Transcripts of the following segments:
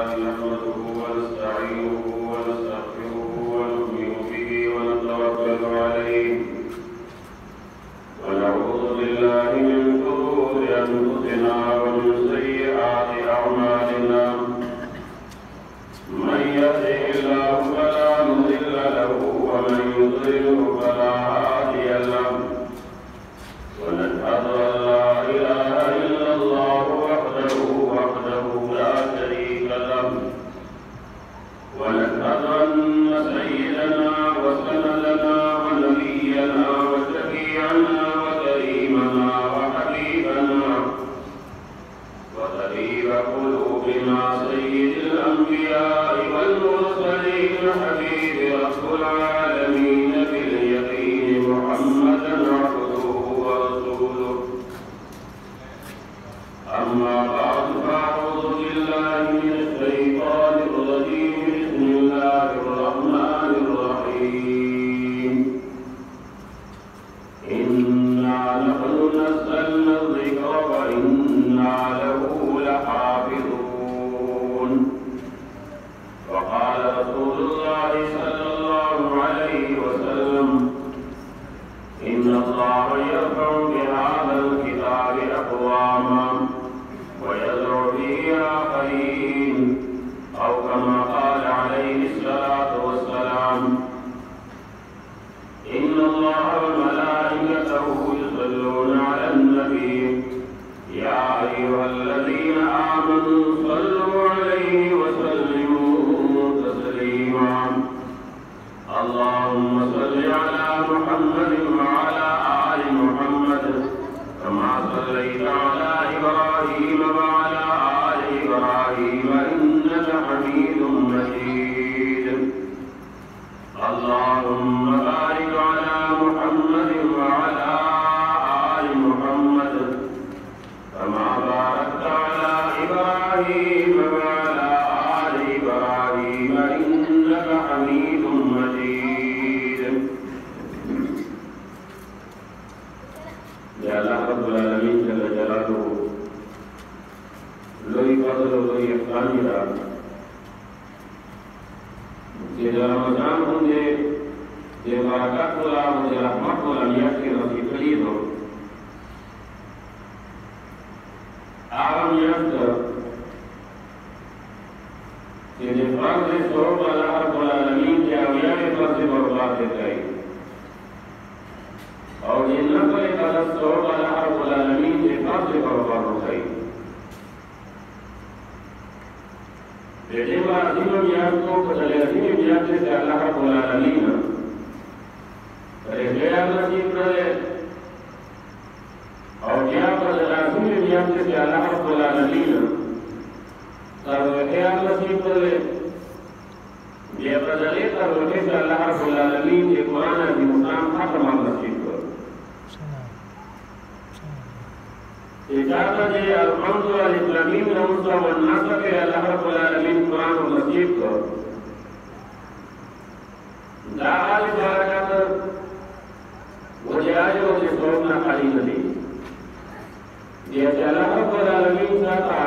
نحمده ونستعينه ونستغفره ونؤمن به ونتوكل عليه ونعوذ بالله من شرور أنفسنا ومن سيئات أعمالنا من يهده الله فلا مضل له ومن يضلله فلا هادي له ونشهد أن لا إله إلا الله وحده لا شريك له ونشهد أن سيدنا وسندنا ونبينا وشفيعنا وكريمنا وحبيبنا وطبيب قلوبنا سيد الأنبياء والمرسلين حبيب رب العالمين باليقين محمدا عبده ورسوله أما بعد فأعوذ بالله من الشيطان الرجيم بسم الله الرحمن الرحيم إنا نحن نزلنا الذكر وإنا له لحافظون وقال رسول الله صلى الله عليه وسلم إن الله يرفع بهذا الكتاب أقواما ويذر به آخرين أو كما قال عليه الصلاة والسلام إن الله وملائكته يصلون على النبي يا أيها الذين آمنوا صلوا عليه وسلموا تسليما اللهم صل على محمد وعلى آل محمد كما صليت على إبراهيم وعلى آل إبراهيم إنك حميد مجيد اللهم بارك على محمد وعلى آل محمد كما باركت على إبراهيم وعلى آل إبراهيم إنك حميد مجيد يا الله رب العالمين جل جلاله لوی فضل و لوی احسانی را چې د رمضان باندې د برکت ولا او د رحمت ولا میاشت کې نصیب کړي دو هغه میاشت چې د فرض ثواب الله رب العالمین چې اویاوې فرض برباد کړي اور جنت والے قدر ثواب اللہ رب العالمین کے فرض برباد ہو گئی بیٹے با عظیم میاد کو بدل عظیم میاد سے اللہ رب العالمین رہے نصیب کرے اور کیا بدل عظیم میاد سے اللہ رب العالمین رہے نصیب کرے یہ بدلے کر رہے سے اللہ رب العالمین کے قرآن عظیم الشان ختم نصیب کرے إجازة الحمد للإسلامين والمسلم والناس کے اللہ رب العالمین قرآن و نصیب کو دا آل برکات وجائے و جسوبنا خالی نبی جیسے اللہ رب العالمین ساتا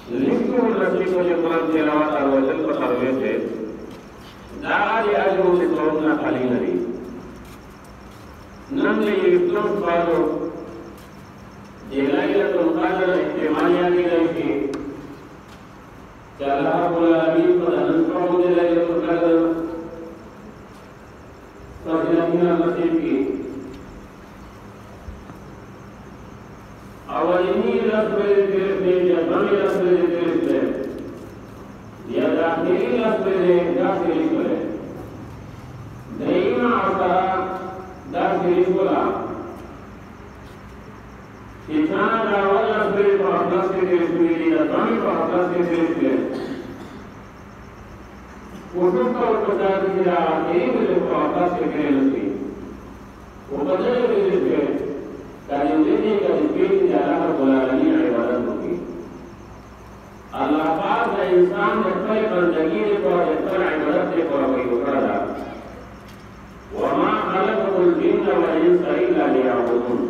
لکھو نصیب و قرآن تلاوت اور وجل کو خروے سے دا آل و جسوبنا خالی نبی نم لے اسلام فارو ليلة القدر احتمالية لذلك الله رب العالمين قد أنفعه ليلة القدر فضلنا نصيب کی اولینی لفظ درستے یا بمی لفظ درستے یا داخلی لفظ داخلی کرے دائما آتا داخلی کلا انسان دعوال لفظ کو اخلاص کے درستے یا بمی کو اخلاص کے درستے وجود کا وقتار کی آئین کو اخلاص کے درستے وقتار کے درستے تعلیم دینے کا ذکر اللہ رب العالمین عبادت ہوگی اللہ پاک نے انسان نے اپنی بندگی کو اپنی عبادت کو کوئی وکڑا وما خلقت الجن والانس الا ليعبدون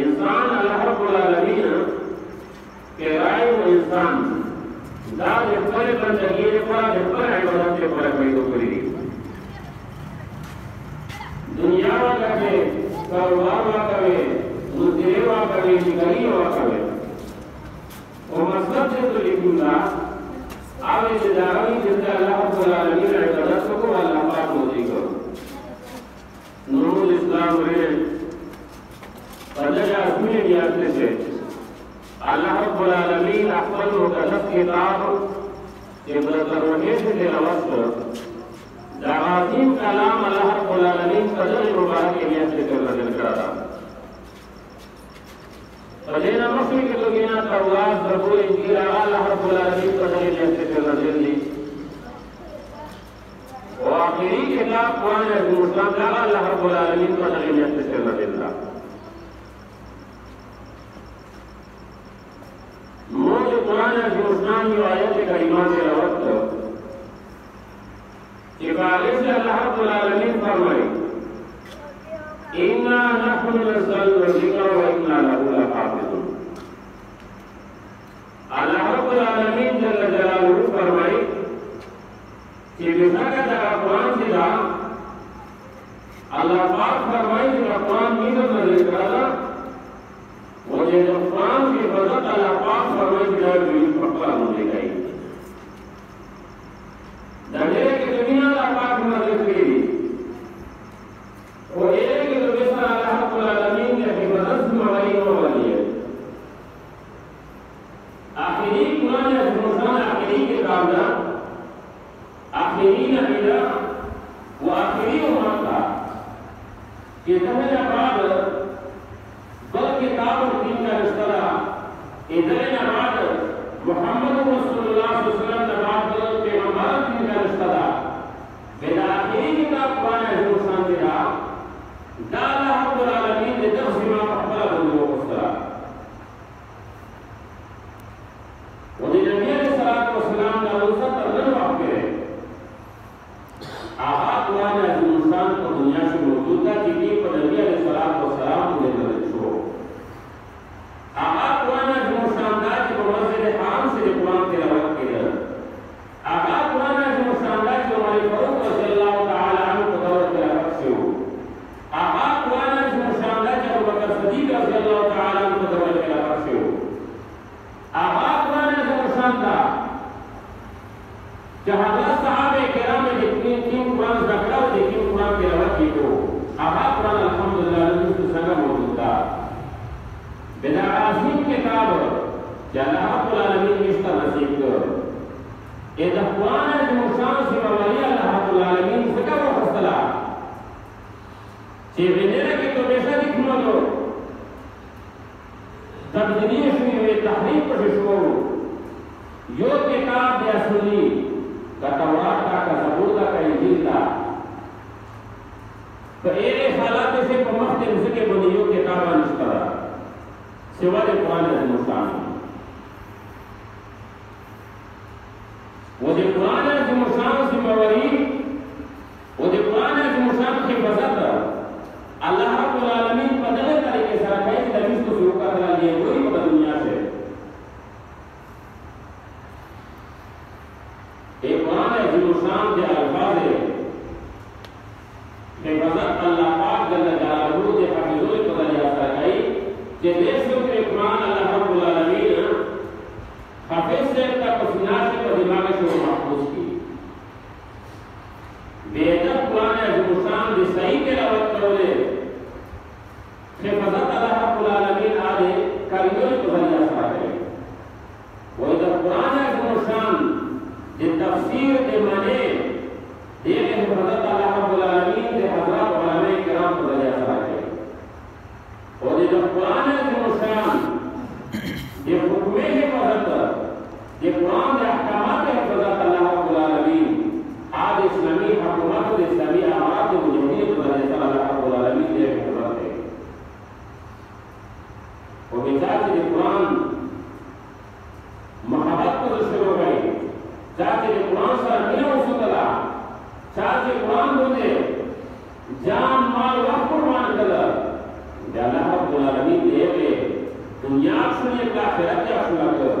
انسان اللہ رب العالمین کے رائے انسان دا د خپل بندګۍ لپاره د خپل عبادت لپاره پیدا کړی دي. دنیا وکړي، کاروبار وکړي، مزدوري وکړي، نګاري وکړي. او مطلب دې ته لیکولا اوی چې دا غوي چې الله رب العالمین عبادت وکړو الله پاک موږي کو. نور اسلام ورې پدغه اصلي نیت څه الله رب العالمین خپل مقدس کتاب چې برتروهي څخه تلاوت دا عظیم کلام الله رب العالمین په دغه مبارک نیت ذکر نازل کړه. په دې نه مخکې کې لګینا تورات زبور انجیل الله رب العالمین په دغه نیت ذکر نازل دي. او آخري کتاب قرآن عظیم الشان الله رب العالمین په دغه نیت ذکر نازل ده. موږ قرآن عظیم الشان یو آیت کریمه تلاوت کړو کہ باغی سے اللہ رب العالمین فرمائی اِنَّا نَحْنُ نَزَّلْنَا الذِّكْرَ وَإِنَّا لَهُ لَحَافِظُونَ. اللہ رب العالمین جل جلالہ فرمائی کہ بساکہ دا قرآن سے دا اللہ پاک فرمائی کہ قرآن میزر نظر کرا وجہ دا قرآن کی حضرت اللہ پاک فرمائی کہ دا بھی پکڑا مجھے گئی دنیا کی دنیا اللہ پاک نازل کړي او ایک د بسر الله رب العالمین نے حفاظت موالی موالی آخری قرآن عظیم آخری کتاب دا آخری نبیلا و آخری امتا کہ دنیا بعد دو کتاب دین کا رشتہ ادھر بعد محمد رسول اللہ صلی اللہ علیہ وسلم نے بعد پیغمبر دین کا رشتہ دا بدا آخری کتاب قرآن عظیم الشان دی دا دا اللہ رب العالمین نے دس امام احبار بندو وقصرا ودی نبی علیہ السلام دا روسا تردن وقت کرے آغا قرآن عظیم الشان کو دنیا سے موجود دا چکی پر نبی علیہ السلام کو دے نظر چھو آغا قرآن عظیم الشان دا چی پر مسجد حرام سے قرآن تلاوت کرے آغا قرآن عظیم الشان دا چی عمر فاروق رضی اللہ تعالی عنہ کو دور تلاوت سے ہو آغا قرآن عظیم الشان دا چی ابوبکر صدیق رضی اللہ تعالی عنہ کو دور تلاوت سے ہو آغا قرآن عظیم الشان دا جہاں صحابہ کرام نے تین قرآن ذکرہ و تین قرآن تلاوت کی کو آغا قرآن الحمدللہ رضی سنگا موجود دا بدا عظیم کتاب جلال رب العالمین مشتہ نصیب کر اذا قرآن عظیم الشان سے موالی اللہ رب العالمین ذکر و خصلا چی بینیرہ کی تو بیشہ دکھنا دو تبدیلی شوئی ہوئی تحریف پر شروع یو کتاب دیا سنی کا تورات کا زبور کا انجیل کا تو ایرے حالات سے پمخت نسکے بنی یو کتابہ نشترہ سوا دے قرآن عظیم الشان وہ دے قرآن عظیم الشان سے موری وہ دے قرآن عظیم الشان کی حفاظت اللہ رب العالمین بدلے طریقے سے رکھے کہ نبی کو شروع کر لیے وہی پتہ دنیا سے ایک قرآن عظیم الشان کے الفاظ حفاظت اللہ پاک جل جلالہ دے حفظوں کو دریا سرکائی کہ دیسوں کے قرآن اللہ رب العالمین حفظ سے تک سنار سے پر دماغ سے وہ محفوظ کی بہتر قرآن عظیم الشان دی صحیح تلاوت کرولے حفظت اللہ رب العالمین آدھے کریوں کو دریا سرکائی وہ ادھر قرآن عظیم الشان دی تفسیر دی معنی دیکھ حفظت اللہ رب العالمین دی حضرات علماء کرام کو دریا سرکائی اور یہ قرآن عظیم الشان یہ حکم حفاظت یہ قرآن کے احکامات حفاظت اللہ رب العالمین آج اسلامی حکومت اسلامی آمات مجموعی اللہ رب العالمین نے حفاظت ہے اور بچاچ یہ قرآن محبت کو شروع ہو گئی چاچ یہ قرآن سر ملے رسول اللہ چاچ یہ قرآن ہوتے جان مال وقت قربان کر اللہ رب العالمین دے دنیا سنیے کا آخرت کیا سنا کر